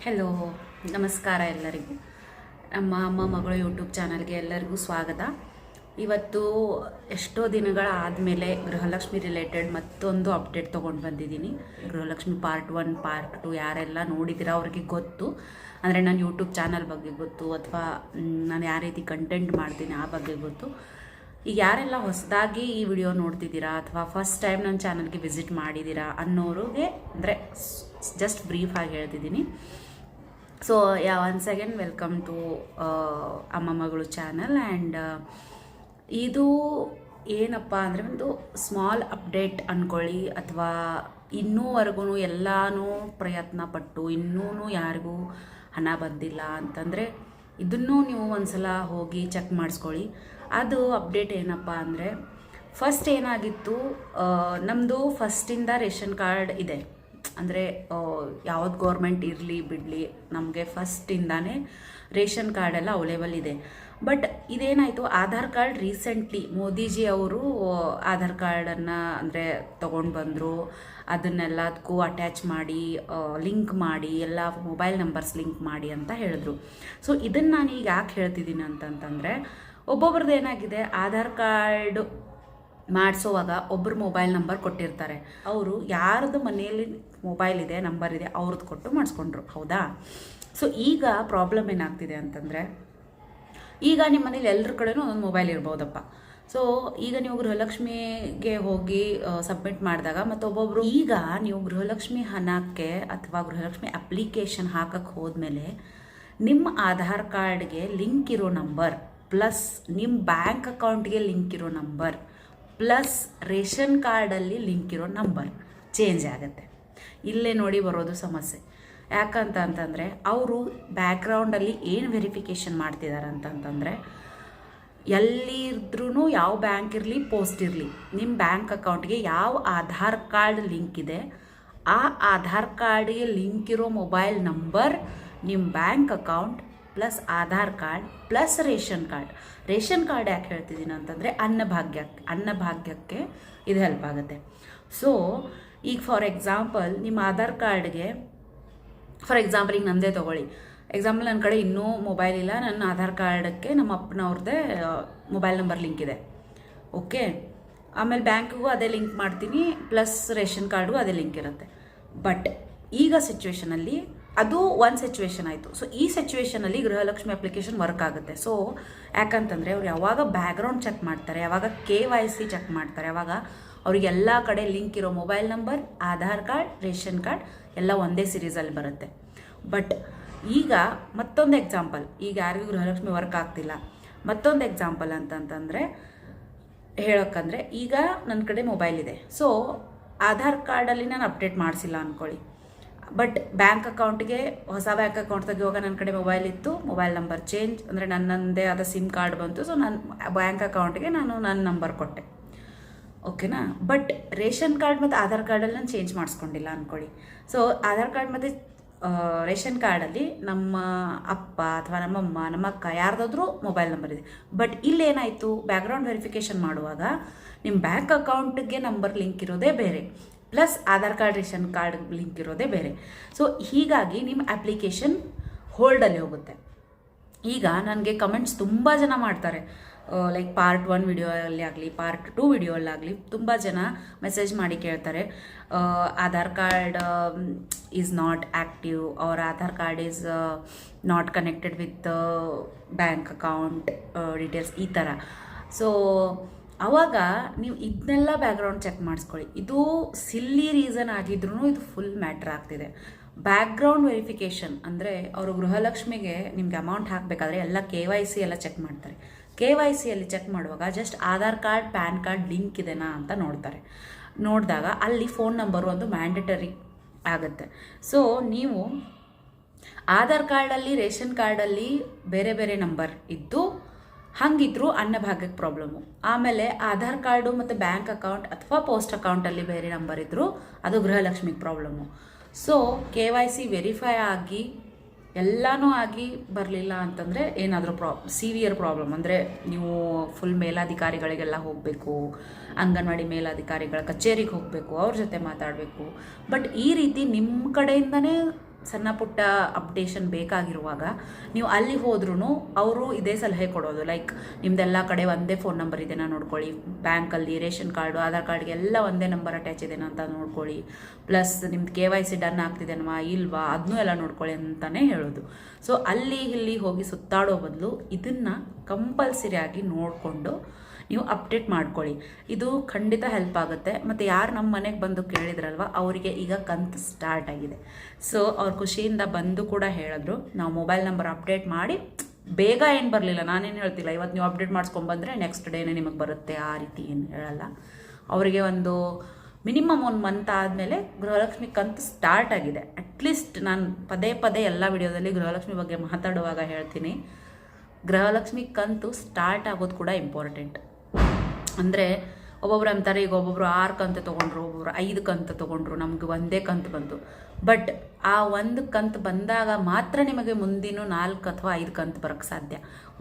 Hello, ನಮಸ್ಕಾರ ಎಲ್ಲರಿಗೂ. ನಮ್ಮ ಅಮ್ಮ ಮಗಳು ಯೂಟ್ಯೂಬ್ ಚಾನಲ್ಗೆ ಎಲ್ಲರಿಗೂ ಸ್ವಾಗತ. ಇವತ್ತು ಎಷ್ಟೋ ದಿನಗಳ ಆದಮೇಲೆ ಗೃಹಲಕ್ಷ್ಮಿ ರಿಲೇಟೆಡ್ ಮತ್ತೊಂದು ಅಪ್ಡೇಟ್ ತೊಗೊಂಡು ಬಂದಿದ್ದೀನಿ. ಗೃಹಲಕ್ಷ್ಮಿ ಪಾರ್ಟ್ 1 ಪಾರ್ಟ್ 2 ಯಾರೆಲ್ಲ ನೋಡಿದ್ದೀರಾ ಅವ್ರಿಗೆ ಗೊತ್ತು. ಅಂದರೆ ನಾನು ಯೂಟ್ಯೂಬ್ ಚಾನಲ್ ಬಗ್ಗೆ ಗೊತ್ತು, ಅಥವಾ ನಾನು ಯಾವ ರೀತಿ ಕಂಟೆಂಟ್ ಮಾಡ್ತೀನಿ ಆ ಬಗ್ಗೆ ಗೊತ್ತು. ಈಗ ಯಾರೆಲ್ಲ ಹೊಸದಾಗಿ ಈ ವಿಡಿಯೋ ನೋಡ್ತಿದ್ದೀರಾ ಅಥವಾ ಫಸ್ಟ್ ಟೈಮ್ ನನ್ನ ಚಾನಲ್ಗೆ ವಿಸಿಟ್ ಮಾಡಿದ್ದೀರಾ ಅನ್ನೋರಿಗೆ ಅಂದರೆ ಜಸ್ಟ್ ಬ್ರೀಫಾಗಿ ಹೇಳ್ತಿದ್ದೀನಿ. So once again welcome to Amma Magalu channel. And ಇದು ಏನಪ್ಪ ಅಂದರೆ ಒಂದು ಸ್ಮಾಲ್ ಅಪ್ಡೇಟ್ ಅಂದ್ಕೊಳ್ಳಿ, ಅಥವಾ ಇನ್ನೂವರೆಗೂ ಎಲ್ಲನೂ ಪ್ರಯತ್ನ ಪಟ್ಟು ಇನ್ನೂ ಯಾರಿಗೂ ಹಣ ಬಂದಿಲ್ಲ ಅಂತಂದರೆ ಇದನ್ನೂ ನೀವು ಒಂದ್ಸಲ ಹೋಗಿ ಚೆಕ್ ಮಾಡಿಸ್ಕೊಳ್ಳಿ. ಅದು ಅಪ್ಡೇಟ್ ಏನಪ್ಪ ಅಂದರೆ, ಫಸ್ಟ್ ಏನಾಗಿತ್ತು, ನಮ್ಮದು ಫಸ್ಟಿಂದ ರೇಷನ್ ಕಾರ್ಡ್ ಇದೆ. ಅಂದರೆ ಯಾವ್ದು ಗೌರ್ಮೆಂಟ್ ಇರಲಿ ಬಿಡಲಿ, ನಮಗೆ ಫಸ್ಟಿಂದಾನೇ ರೇಷನ್ ಕಾರ್ಡೆಲ್ಲ ಅವೈಲೇಬಲ್ ಇದೆ. ಬಟ್ ಇದೇನಾಯಿತು, ಆಧಾರ್ ಕಾರ್ಡ್ ರೀಸೆಂಟ್ಲಿ ಮೋದಿಜಿ ಅವರು ಆಧಾರ್ ಕಾರ್ಡನ್ನು ಅಂದರೆ ತೊಗೊಂಡು ಬಂದರು. ಅದನ್ನೆಲ್ಲದಕ್ಕೂ ಅಟ್ಯಾಚ್ ಮಾಡಿ ಲಿಂಕ್ ಮಾಡಿ ಎಲ್ಲ ಮೊಬೈಲ್ ನಂಬರ್ಸ್ ಲಿಂಕ್ ಮಾಡಿ ಅಂತ ಹೇಳಿದ್ರು. ಸೊ ಇದನ್ನು ನಾನು ಈಗ ಯಾಕೆ ಹೇಳ್ತಿದ್ದೀನಿ ಅಂತಂತಂದರೆ, ಒಬ್ಬೊಬ್ರದ್ದು ಏನಾಗಿದೆ, ಆಧಾರ್ ಕಾರ್ಡ್ ಮಾಡಿಸೋವಾಗ ಒಬ್ಬರು ಮೊಬೈಲ್ ನಂಬರ್ ಕೊಟ್ಟಿರ್ತಾರೆ. ಅವರು ಯಾರ್ದು ಮನೆಯಲ್ಲಿ ಮೊಬೈಲ್ ಇದೆ, ನಂಬರ್ ಇದೆ, ಅವ್ರದ್ದು ಕೊಟ್ಟು ಮಾಡಿಸ್ಕೊಂಡ್ರು, ಹೌದಾ? ಸೊ ಈಗ ಪ್ರಾಬ್ಲಮ್ ಏನಾಗ್ತಿದೆ ಅಂತಂದರೆ, ಈಗ ನಿಮ್ಮ ಮನೇಲಿ ಎಲ್ಲರ ಕಡೆನೂ ಒಂದೊಂದು ಮೊಬೈಲ್ ಇರ್ಬೋದಪ್ಪ. ಸೊ ಈಗ ನೀವು ಗೃಹಲಕ್ಷ್ಮಿಗೆ ಹೋಗಿ ಸಬ್ಮಿಟ್ ಮಾಡಿದಾಗ ಮತ್ತೊಬ್ಬೊಬ್ಬರು, ಈಗ ನೀವು ಗೃಹಲಕ್ಷ್ಮಿ ಹಣಕ್ಕೆ ಅಥವಾ ಗೃಹಲಕ್ಷ್ಮಿ ಅಪ್ಲಿಕೇಶನ್ ಹಾಕಕ್ಕೆ ಹೋದ್ಮೇಲೆ ನಿಮ್ಮ ಆಧಾರ್ ಕಾರ್ಡ್ಗೆ ಲಿಂಕ್ ಇರೋ ನಂಬರ್ ಪ್ಲಸ್ ನಿಮ್ಮ ಬ್ಯಾಂಕ್ ಅಕೌಂಟ್ಗೆ ಲಿಂಕ್ ಇರೋ ನಂಬರ್ ಪ್ಲಸ್ ರೇಷನ್ ಕಾರ್ಡಲ್ಲಿ ಲಿಂಕ್ ಇರೋ ನಂಬರ್ ಚೇಂಜ್ ಆಗುತ್ತೆ. ಇಲ್ಲೇ ನೋಡಿ ಬರೋದು ಸಮಸ್ಯೆ. ಯಾಕಂತಂದರೆ ಅವರು ಬ್ಯಾಕ್ಗ್ರೌಂಡಲ್ಲಿ ಏನು ವೆರಿಫಿಕೇಷನ್ ಮಾಡ್ತಿದ್ದಾರೆ ಅಂತಂತಂದರೆ, ಎಲ್ಲಿದ್ರೂ ಯಾವ ಬ್ಯಾಂಕ್ ಇರಲಿ ಪೋಸ್ಟ್ ಇರಲಿ, ನಿಮ್ಮ ಬ್ಯಾಂಕ್ ಅಕೌಂಟ್ಗೆ ಯಾವ ಆಧಾರ್ ಕಾರ್ಡ್ ಲಿಂಕ್ ಇದೆ ಆ ಆಧಾರ್ ಕಾರ್ಡ್ಗೆ ಲಿಂಕ್ ಇರೋ ಮೊಬೈಲ್ ನಂಬರ್ ನಿಮ್ಮ bank account plus Aadhaar card plus ration card. Ration card ಯಾಕೆ ಹೇಳ್ತಿದ್ದೀನಿ ಅಂತಂದರೆ, ಅನ್ನಭಾಗ್ಯಕ್ಕೆ ಇದು ಹೆಲ್ಪ್ ಆಗುತ್ತೆ. ಸೊ ಈಗ ಫಾರ್ ಎಕ್ಸಾಂಪಲ್ ನಿಮ್ಮ ಆಧಾರ್ ಕಾರ್ಡ್ಗೆ, ಫಾರ್ ಎಕ್ಸಾಂಪಲ್ ಈಗ ನನ್ನದೇ ತೊಗೊಳ್ಳಿ ಎಕ್ಸಾಂಪಲ್, ನನ್ನ ಕಡೆ ಇನ್ನೂ ಮೊಬೈಲ್ ಇಲ್ಲ, ನನ್ನ ಆಧಾರ್ ಕಾರ್ಡಕ್ಕೆ ನಮ್ಮ ಅಪ್ಪನವ್ರದ್ದೇ ಮೊಬೈಲ್ ನಂಬರ್ ಲಿಂಕ್ ಇದೆ, ಓಕೆ. ಆಮೇಲೆ ಬ್ಯಾಂಕಿಗೂ ಅದೇ ಲಿಂಕ್ ಮಾಡ್ತೀನಿ, ಪ್ಲಸ್ ರೇಷನ್ ಕಾರ್ಡ್ಗೂ ಅದೇ ಲಿಂಕ್ ಇರುತ್ತೆ. ಬಟ್ ಈಗ ಸಿಚುವೇಷನಲ್ಲಿ ಅದು ಒಂದು ಸಿಚುವೇಶನ್ ಆಯಿತು. ಸೊ ಈ ಸಿಚುವೇಷನಲ್ಲಿ ಗೃಹಲಕ್ಷ್ಮಿ ಅಪ್ಲಿಕೇಶನ್ ವರ್ಕ್ ಆಗುತ್ತೆ. ಸೊ ಯಾಕಂತಂದರೆ ಅವ್ರು ಯಾವಾಗ ಬ್ಯಾಕ್ಗ್ರೌಂಡ್ ಚೆಕ್ ಮಾಡ್ತಾರೆ, ಯಾವಾಗ KYC ಚೆಕ್ ಮಾಡ್ತಾರೆ, ಯಾವಾಗ ಅವ್ರಿಗೆಲ್ಲ ಕಡೆ ಲಿಂಕ್ ಇರೋ mobile number, Aadhaar card, ration card ಎಲ್ಲ ಒಂದೇ ಸೀರೀಸಲ್ಲಿ ಬರುತ್ತೆ. ಬಟ್ ಈಗ ಮತ್ತೊಂದು ಎಕ್ಸಾಂಪಲ್, ಈಗ ಯಾರಿಗೂ ಗೃಹಲಕ್ಷ್ಮಿ ವರ್ಕ್ ಆಗ್ತಿಲ್ಲ, ಮತ್ತೊಂದು ಎಕ್ಸಾಂಪಲ್ ಅಂತಂತಂದರೆ ಹೇಳೋಕ್ಕಂದರೆ, ಈಗ ನನ್ನ ಕಡೆ ಮೊಬೈಲ್ ಇದೆ. ಸೊ ಆಧಾರ್ ಕಾರ್ಡಲ್ಲಿ ನಾನು ಅಪ್ಡೇಟ್ ಮಾಡಿಸಿಲ್ಲ ಅಂದ್ಕೊಳ್ಳಿ, ಬಟ್ ಬ್ಯಾಂಕ್ ಅಕೌಂಟ್ಗೆ ಹೊಸ ಬ್ಯಾಂಕ್ ಅಕೌಂಟ್ ತೆಗಿಯುವಾಗ ನನ್ನ ಕಡೆ ಮೊಬೈಲ್ ಇತ್ತು, ಮೊಬೈಲ್ ನಂಬರ್ ಚೇಂಜ್ ಅಂದರೆ ನನ್ನದೇ ಆದ ಸಿಮ್ ಕಾರ್ಡ್ ಬಂತು. ಸೊ ನನ್ನ ಬ್ಯಾಂಕ್ ಅಕೌಂಟ್ಗೆ ನಾನು ನನ್ನ ನಂಬರ್ ಕೊಟ್ಟೆ, ಓಕೆನಾ. ಬಟ್ ರೇಷನ್ ಕಾರ್ಡ್ ಮತ್ತು ಆಧಾರ್ ಕಾರ್ಡಲ್ಲಿ ನಾನು ಚೇಂಜ್ ಮಾಡಿಸ್ಕೊಂಡಿಲ್ಲ ಅಂದ್ಕೊಳ್ಳಿ. ಸೊ ಆಧಾರ್ ಕಾರ್ಡ್ ಮತ್ತು ರೇಷನ್ ಕಾರ್ಡಲ್ಲಿ ನಮ್ಮ ಅಪ್ಪ ಅಥವಾ ನಮ್ಮಮ್ಮ, ನಮ್ಮ ಅಕ್ಕ ಯಾರ್ದಾದ್ರೂ ಮೊಬೈಲ್ ನಂಬರ್ ಇದೆ. ಬಟ್ ಇಲ್ಲೇನಾಯಿತು, ಬ್ಯಾಕ್ಗ್ರೌಂಡ್ ವೆರಿಫಿಕೇಷನ್ ಮಾಡುವಾಗ ನಿಮ್ಮ ಬ್ಯಾಂಕ್ ಅಕೌಂಟ್ಗೆ ನಂಬರ್ ಲಿಂಕ್ ಇರೋದೇ ಬೇರೆ, plus Aadhaar card ration card link ಇರೋದೇ ಬೇರೆ. ಸೊ ಹೀಗಾಗಿ ನಿಮ್ಮ ಅಪ್ಲಿಕೇಶನ್ ಹೋಲ್ಡಲ್ಲಿ ಹೋಗುತ್ತೆ. ಈಗ ನನಗೆ ಕಮೆಂಟ್ಸ್ ತುಂಬ ಜನ ಮಾಡ್ತಾರೆ, ಲೈಕ್ ಪಾರ್ಟ್ 1 ವಿಡಿಯೋಲ್ಲಿ ಆಗಲಿ ಪಾರ್ಟ್ 2 ವಿಡಿಯೋಲ್ಲಾಗಲಿ ತುಂಬ ಜನ ಮೆಸೇಜ್ ಮಾಡಿ ಕೇಳ್ತಾರೆ, Aadhaar card is not active, ಅವರ Aadhaar card is not connected with bank account details, ಈ ಥರ. ಸೊ ಆವಾಗ ನೀವು ಇದನ್ನೆಲ್ಲ ಬ್ಯಾಕ್ಗ್ರೌಂಡ್ ಚೆಕ್ ಮಾಡಿಸ್ಕೊಳ್ಳಿ. ಇದು ಸಿಲ್ಲಿ ರೀಸನ್ ಆಗಿದ್ರೂ ಇದು ಫುಲ್ ಮ್ಯಾಟ್ರ್ ಆಗ್ತಿದೆ. ಬ್ಯಾಕ್ಗ್ರೌಂಡ್ ವೆರಿಫಿಕೇಷನ್ ಅಂದರೆ ಅವರು ಗೃಹಲಕ್ಷ್ಮಿಗೆ ನಿಮ್ಗೆ ಅಮೌಂಟ್ ಹಾಕಬೇಕಾದ್ರೆ ಎಲ್ಲ KYC ಎಲ್ಲ ಚೆಕ್ ಮಾಡ್ತಾರೆ. KYCಯಲ್ಲಿ ಚೆಕ್ ಮಾಡುವಾಗ just Aadhaar card, PAN card link ಇದೆನಾ ಅಂತ ನೋಡ್ತಾರೆ. ನೋಡಿದಾಗ ಅಲ್ಲಿ ಫೋನ್ ನಂಬರು ಒಂದು ಮ್ಯಾಂಡೇಟರಿ ಆಗುತ್ತೆ. ಸೊ ನೀವು ಆಧಾರ್ ಕಾರ್ಡಲ್ಲಿ, ರೇಷನ್ ಕಾರ್ಡಲ್ಲಿ ಬೇರೆ ಬೇರೆ ನಂಬರ್ ಇದ್ದು ಹಾಗಿದ್ರೂ ಅನ್ನಭಾಗ್ಯಕ್ಕೆ ಪ್ರಾಬ್ಲಮ್ಮು. ಆಮೇಲೆ ಆಧಾರ್ ಕಾರ್ಡು ಮತ್ತು ಬ್ಯಾಂಕ್ ಅಕೌಂಟ್ ಅಥವಾ ಪೋಸ್ಟ್ ಅಕೌಂಟಲ್ಲಿ ಬೇರೆ ನಂಬರ್ ಇದ್ದರೂ ಅದು ಗೃಹಲಕ್ಷ್ಮಿಗೆ ಪ್ರಾಬ್ಲಮ್ಮು. ಸೊ KYC ವೆರಿಫೈ ಆಗಿ ಎಲ್ಲನೂ ಆಗಿ ಬರಲಿಲ್ಲ ಅಂತಂದರೆ ಏನಾದರೂ ಸಿವಿಯರ್ ಪ್ರಾಬ್ಲಮ್, ಅಂದರೆ ನೀವು ಫುಲ್ ಮೇಲಾಧಿಕಾರಿಗಳಿಗೆಲ್ಲ ಹೋಗಬೇಕು, ಅಂಗನವಾಡಿ ಮೇಲಾಧಿಕಾರಿಗಳ ಕಚೇರಿಗೆ ಹೋಗಬೇಕು, ಅವ್ರ ಜೊತೆ ಮಾತಾಡಬೇಕು. ಬಟ್ ಈ ರೀತಿ ನಿಮ್ಮ ಕಡೆಯಿಂದನೇ ಸಣ್ಣ ಪುಟ್ಟ ಅಪ್ಡೇಷನ್ ಬೇಕಾಗಿರುವಾಗ ನೀವು ಅಲ್ಲಿ ಹೋದ್ರೂ ಅವರು ಇದೇ ಸಲಹೆ ಕೊಡೋದು. ಲೈಕ್ ನಿಮ್ದೆಲ್ಲ ಕಡೆ ಒಂದೇ ಫೋನ್ ನಂಬರ್ ಇದೆನಾ ನೋಡ್ಕೊಳ್ಳಿ, ಬ್ಯಾಂಕಲ್ಲಿ ರೇಷನ್ ಕಾರ್ಡು ಆಧಾರ್ ಕಾರ್ಡ್ಗೆ ಎಲ್ಲ ಒಂದೇ ನಂಬರ್ ಅಟ್ಯಾಚ್ ಇದೆನಾ ಅಂತ ನೋಡ್ಕೊಳ್ಳಿ, ಪ್ಲಸ್ ನಿಮ್ದು KYC ಡನ್ ಆಗ್ತಿದೆನವಾ ಇಲ್ವಾ ಅದನ್ನೂ ಎಲ್ಲ ನೋಡ್ಕೊಳ್ಳಿ ಅಂತಲೇ ಹೇಳೋದು. ಸೊ ಅಲ್ಲಿ ಇಲ್ಲಿ ಹೋಗಿ ಸುತ್ತಾಡೋ ಬದಲು ಇದನ್ನು ಕಂಪಲ್ಸರಿ ಆಗಿ ನೋಡಿಕೊಂಡು ನೀವು ಅಪ್ಡೇಟ್ ಮಾಡ್ಕೊಳ್ಳಿ. ಇದು ಖಂಡಿತ ಹೆಲ್ಪ್ ಆಗುತ್ತೆ. ಮತ್ತು ಯಾರು ನಮ್ಮ ಮನೆಗೆ ಬಂದು ಕೇಳಿದ್ರಲ್ವ ಅವರಿಗೆ ಈಗ ಕಂತು ಸ್ಟಾರ್ಟ್ ಆಗಿದೆ. ಸೊ ಅವ್ರು ಖುಷಿಯಿಂದ ಬಂದು ಕೂಡ ಹೇಳಿದ್ರು, ನಾವು ಮೊಬೈಲ್ ನಂಬರ್ ಅಪ್ಡೇಟ್ ಮಾಡಿ ಬೇಗ ಏನು ಬರಲಿಲ್ಲ, ನಾನೇನು ಹೇಳ್ತಿಲ್ಲ ಇವತ್ತು ನೀವು ಅಪ್ಡೇಟ್ ಮಾಡಿಸ್ಕೊಂಡ್ಬಂದರೆ ನೆಕ್ಸ್ಟ್ ಡೇನೇ ನಿಮಗೆ ಬರುತ್ತೆ, ಆ ರೀತಿ ಏನು ಹೇಳಲ್ಲ. ಅವರಿಗೆ ಒಂದು ಮಿನಿಮಮ್ 1 ಮಂತ್ ಆದಮೇಲೆ ಗೃಹಲಕ್ಷ್ಮಿ ಕಂತು ಸ್ಟಾರ್ಟ್ ಆಗಿದೆ. ಅಟ್ಲೀಸ್ಟ್ ನಾನು ಪದೇ ಪದೇ ಎಲ್ಲ ವಿಡಿಯೋದಲ್ಲಿ ಗೃಹಲಕ್ಷ್ಮಿ ಬಗ್ಗೆ ಮಾತಾಡುವಾಗ ಹೇಳ್ತೀನಿ, ಗೃಹಲಕ್ಷ್ಮಿ ಕಂತು ಸ್ಟಾರ್ಟ್ ಆಗೋದು ಕೂಡ ಇಂಪಾರ್ಟೆಂಟ್. ಅಂದರೆ ಒಬ್ಬೊಬ್ರು ಅಂತಾರೆ, ಈಗ ಒಬ್ಬೊಬ್ರು 6 ಕಂತು ತೊಗೊಂಡ್ರು, ಒಬ್ಬೊಬ್ರು 5 ಕಂತು ತೊಗೊಂಡ್ರು, ನಮ್ಗೆ ಒಂದೇ ಕಂತು ಬಂತು. ಬಟ್ ಆ 1 ಕಂತು ಬಂದಾಗ ಮಾತ್ರ ನಿಮಗೆ ಮುಂದಿನ 4 ಅಥವಾ 5 ಕಂತು ಬರೋಕ್ಕೆ ಸಾಧ್ಯ.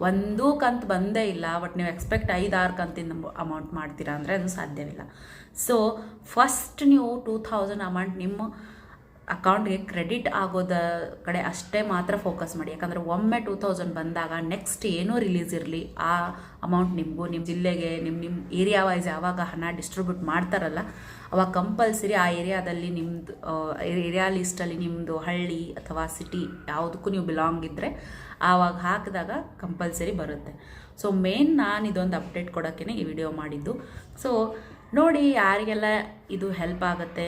ಒಂದೂ ಕಂತು ಬಂದೇ ಇಲ್ಲ ಬಟ್ ನೀವು ಎಕ್ಸ್ಪೆಕ್ಟ್ 5-6 ಕಂತಿನ ಅಮೌಂಟ್ ಮಾಡ್ತೀರಾ ಅಂದರೆ ಅದು ಸಾಧ್ಯವಿಲ್ಲ. ಸೊ ಫಸ್ಟ್ ನೀವು 2000 ಅಮೌಂಟ್ ನಿಮ್ಮ ಅಕೌಂಟ್ಗೆ ಕ್ರೆಡಿಟ್ ಆಗೋದ ಕಡೆ ಅಷ್ಟೇ ಮಾತ್ರ ಫೋಕಸ್ ಮಾಡಿ. ಯಾಕಂದರೆ ಒಮ್ಮೆ 2000 ಬಂದಾಗ ನೆಕ್ಸ್ಟ್ ಏನೋ ರಿಲೀಸ್ ಇರಲಿ ಆ ಅಮೌಂಟ್ ನಿಮಗೂ, ನಿಮ್ಮ ಜಿಲ್ಲೆಗೆ, ನಿಮ್ಮ ಏರಿಯಾ ವೈಸ್ ಯಾವಾಗ ಹಣ ಡಿಸ್ಟ್ರಿಬ್ಯೂಟ್ ಮಾಡ್ತಾರಲ್ಲ ಅವಾಗ ಕಂಪಲ್ಸರಿ ಆ ಏರಿಯಾದಲ್ಲಿ ನಿಮ್ಮದು ಏರಿಯಾ ಲಿಸ್ಟಲ್ಲಿ ನಿಮ್ಮದು ಹಳ್ಳಿ ಅಥವಾ ಸಿಟಿ ಯಾವುದಕ್ಕೂ ನೀವು ಬಿಲಾಂಗ್ ಇದ್ದರೆ ಆವಾಗ ಹಾಕಿದಾಗ ಕಂಪಲ್ಸರಿ ಬರುತ್ತೆ. ಸೊ ಮೇನ್ ನಾನು ಇದೊಂದು ಅಪ್ಡೇಟ್ ಕೊಡೋಕ್ಕೇ ಈ ವಿಡಿಯೋ ಮಾಡಿದ್ದು. ಸೊ ನೋಡಿ ಯಾರಿಗೆಲ್ಲ ಇದು ಹೆಲ್ಪ್ ಆಗುತ್ತೆ.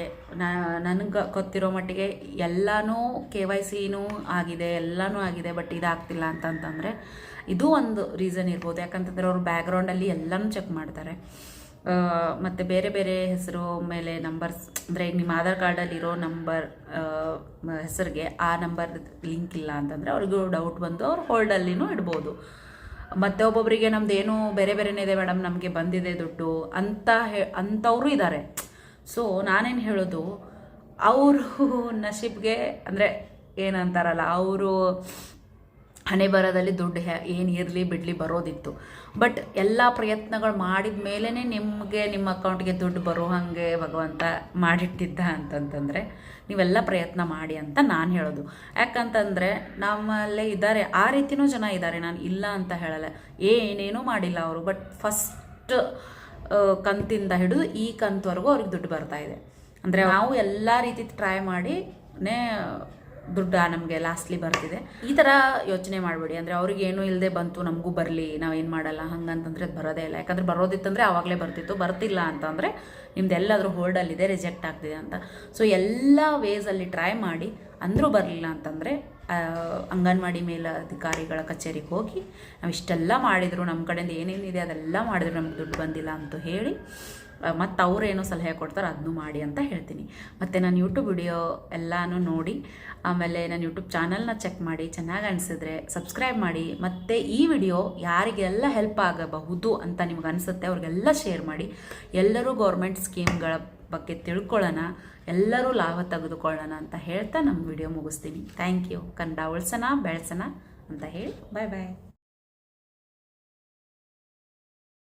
ನನಗೆ ಗೊತ್ತಿರೋ ಮಟ್ಟಿಗೆ ಎಲ್ಲನೂ KYCನೂ ಆಗಿದೆ, ಎಲ್ಲನೂ ಆಗಿದೆ, ಬಟ್ ಇದಾಗ್ತಿಲ್ಲ ಅಂತಂತಂದರೆ ಇದು ಒಂದು ರೀಸನ್ ಇರ್ಬೋದು. ಯಾಕಂತಂದರೆ ಅವರು ಬ್ಯಾಕ್ಗ್ರೌಂಡಲ್ಲಿ ಎಲ್ಲನೂ ಚೆಕ್ ಮಾಡ್ತಾರೆ. ಮತ್ತು ಬೇರೆ ಬೇರೆ ಹೆಸರು ಮೇಲೆ ನಂಬರ್ಸ್, ಅಂದರೆ ಈಗ ನಿಮ್ಮ ಆಧಾರ್ ಕಾರ್ಡಲ್ಲಿರೋ ನಂಬರ್ ಹೆಸರಿಗೆ ಆ ನಂಬರ್ ಲಿಂಕ್ ಇಲ್ಲ ಅಂತಂದರೆ ಅವ್ರಿಗೂ ಡೌಟ್ ಬಂದು ಅವ್ರು ಹೋಲ್ಡಲ್ಲಿನೂ ಇಡ್ಬೋದು. ಮತ್ತು ಒಬ್ಬೊಬ್ಬರಿಗೆ ನಮ್ದು ಏನೂ ಬೇರೆ ಬೇರೆನೇ ಇದೆ ಮೇಡಮ್, ನಮಗೆ ಬಂದಿದೆ ದುಡ್ಡು ಅಂಥವರು ಇದ್ದಾರೆ. ಸೊ ನಾನೇನು ಹೇಳೋದು, ಅವರು ನಶೀಬ್ಗೆ ಅಂದರೆ ಏನಂತಾರಲ್ಲ, ಅವರು ಹಣೆ ಬರದಲ್ಲಿ ದುಡ್ಡು ಏನು ಇರಲಿ ಬಿಡಲಿ ಬರೋದಿತ್ತು. ಬಟ್ ಎಲ್ಲ ಪ್ರಯತ್ನಗಳು ಮಾಡಿದ ಮೇಲೇ ನಿಮಗೆ ನಿಮ್ಮ ಅಕೌಂಟ್ಗೆ ದುಡ್ಡು ಬರೋ ಹಾಗೆ ಭಗವಂತ ಮಾಡಿಟ್ಟಿದ್ದ ಅಂತಂತಂದರೆ ನೀವೆಲ್ಲ ಪ್ರಯತ್ನ ಮಾಡಿ ಅಂತ ನಾನು ಹೇಳೋದು. ಯಾಕಂತಂದರೆ ನಮ್ಮಲ್ಲೇ ಇದ್ದಾರೆ, ಆ ರೀತಿಯೂ ಜನ ಇದ್ದಾರೆ, ನಾನು ಇಲ್ಲ ಅಂತ ಹೇಳಲ್ಲ. ಏನೇನೂ ಮಾಡಿಲ್ಲ ಅವರು, ಬಟ್ ಫಸ್ಟ್ ಕಂತಿಂದ ಹಿಡಿದು ಈ ಕಂತುವರೆಗೂ ಅವ್ರಿಗೆ ದುಡ್ಡು ಬರ್ತಾಯಿದೆ. ಅಂದರೆ ನಾವು ಎಲ್ಲ ರೀತಿ ಟ್ರೈ ಮಾಡಿನೇ ದುಡ್ಡು ನಮಗೆ ಲಾಸ್ಟ್ಲಿ ಬರ್ತಿದೆ. ಈ ಥರ ಯೋಚನೆ ಮಾಡಬೇಡಿ. ಅಂದರೆ ಅವ್ರಿಗೆ ಏನೂ ಇಲ್ಲದೆ ಬಂತು ನಮಗೂ ಬರಲಿ ನಾವೇನು ಮಾಡಲ್ಲ ಹಂಗಂತಂದರೆ ಅದು ಬರೋದೇ ಇಲ್ಲ. ಯಾಕಂದರೆ ಬರೋದಿತ್ತಂದರೆ ಆವಾಗಲೇ ಬರ್ತಿತ್ತು, ಬರ್ತಿಲ್ಲ ಅಂತಂದರೆ ನಿಮ್ದು ಎಲ್ಲಾದರೂ ಹೋಲ್ಡಲ್ಲಿದೆ, ರಿಜೆಕ್ಟ್ ಆಗ್ತಿದೆ ಅಂತ. ಸೊ ಎಲ್ಲ ವೇಸಲ್ಲಿ ಟ್ರೈ ಮಾಡಿ, ಅಂದರೂ ಬರಲಿಲ್ಲ ಅಂತಂದರೆ ಅಂಗನವಾಡಿ ಮೇಲಧಿಕಾರಿಗಳ ಕಚೇರಿಗೆ ಹೋಗಿ ನಾವು ಇಷ್ಟೆಲ್ಲ ಮಾಡಿದರು, ನಮ್ಮ ಕಡೆಯಿಂದ ಏನೇನಿದೆ ಅದೆಲ್ಲ ಮಾಡಿದ್ರು ನಮ್ಗೆ ದುಡ್ಡು ಬಂದಿಲ್ಲ ಅಂತ ಹೇಳಿ ಮತ್ತು ಅವರೇನೋ ಸಲಹೆ ಕೊಡ್ತಾರೆ ಅದನ್ನು ಮಾಡಿ ಅಂತ ಹೇಳ್ತೀನಿ. ಮತ್ತು ನಾನು ಯೂಟ್ಯೂಬ್ ವಿಡಿಯೋ ಎಲ್ಲನೂ ನೋಡಿ, ಆಮೇಲೆ ನಾನು ಯೂಟ್ಯೂಬ್ ಚಾನಲ್ನ ಚೆಕ್ ಮಾಡಿ, ಚೆನ್ನಾಗಿ ಅನಿಸಿದ್ರೆ ಸಬ್ಸ್ಕ್ರೈಬ್ ಮಾಡಿ. ಮತ್ತು ಈ ವಿಡಿಯೋ ಯಾರಿಗೆಲ್ಲ ಹೆಲ್ಪ್ ಆಗಬಹುದು ಅಂತ ನಿಮ್ಗೆ ಅನಿಸುತ್ತೆ ಅವ್ರಿಗೆಲ್ಲ ಶೇರ್ ಮಾಡಿ. ಎಲ್ಲರೂ ಗೌರ್ಮೆಂಟ್ ಸ್ಕೀಮ್ಗಳ ಬಗ್ಗೆ ತಿಳ್ಕೊಳ್ಳೋಣ, ಎಲ್ಲರೂ ಲಾಭ ತೆಗೆದುಕೊಳ್ಳೋಣ ಅಂತ ಹೇಳ್ತಾ ನಮ್ಮ ವಿಡಿಯೋ ಮುಗಿಸ್ತೀನಿ. Thank you. ಕನ್ನಡ ಉಳಿಸೋಣ ಬೆಳೆಸೋಣ ಅಂತ ಹೇಳಿ ಬಾಯ್ ಬಾಯ್.